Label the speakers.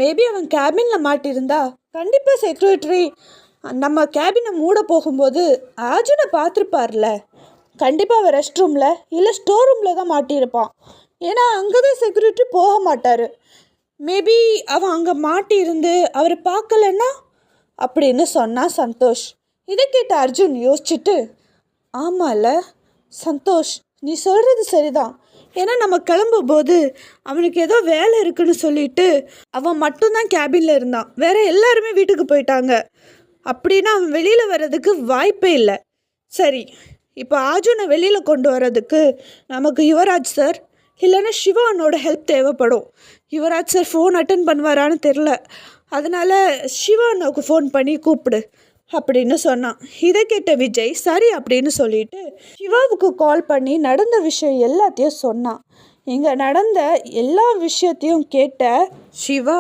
Speaker 1: Maybe அவன் கேபினில் மாட்டியிருந்தா கண்டிப்பாக secretary நம்ம கேபினை மூட போகும்போது அர்ஜுனை பார்த்துருப்பார்ல. கண்டிப்பாக அவன் ரெஸ்ட் ரூமில் இல்லை ஸ்டோர் ரூமில் தான் மாட்டியிருப்பான். ஏன்னா அங்கே தான் செக்யூரிட்டி போக மாட்டார். மேபி அவன் அங்கே மாட்டியிருந்து அவரை பார்க்கலன்னா அப்படின்னு சொன்னான் சந்தோஷ். இதை கேட்ட அர்ஜுன் யோசிச்சுட்டு, ஆமாம்ல சந்தோஷ், நீ சொல்கிறது சரிதான். ஏன்னா நம்ம கிளம்பும்போது அவனுக்கு ஏதோ வேலை இருக்குன்னு சொல்லிட்டு அவன் மட்டும்தான் கேபினில் இருந்தான். வேற எல்லாருமே வீட்டுக்கு போயிட்டாங்க. அப்படின்னா அவன் வெளியில் வர்றதுக்கு வாய்ப்பே இல்லை. சரி, இப்போ அர்ஜுனை வெளியில் கொண்டு வர்றதுக்கு நமக்கு யுவராஜ் சார் இல்லைன்னா சிவானோட ஹெல்ப் தேவைப்படும். யுவராஜ் சார் ஃபோன் அட்டன் பண்ணுவாரான்னு தெரில. அதனால் சிவானோக்கு ஃபோன் பண்ணி கூப்பிடு அப்படின்னு சொன்னான். இதை கேட்ட விஜய் சரி அப்படின்னு சொல்லிட்டு சிவாவுக்கு கால் பண்ணி நடந்த விஷயம் எல்லாத்தையும் சொன்னான். இங்கே நடந்த எல்லா விஷயத்தையும் கேட்ட சிவா,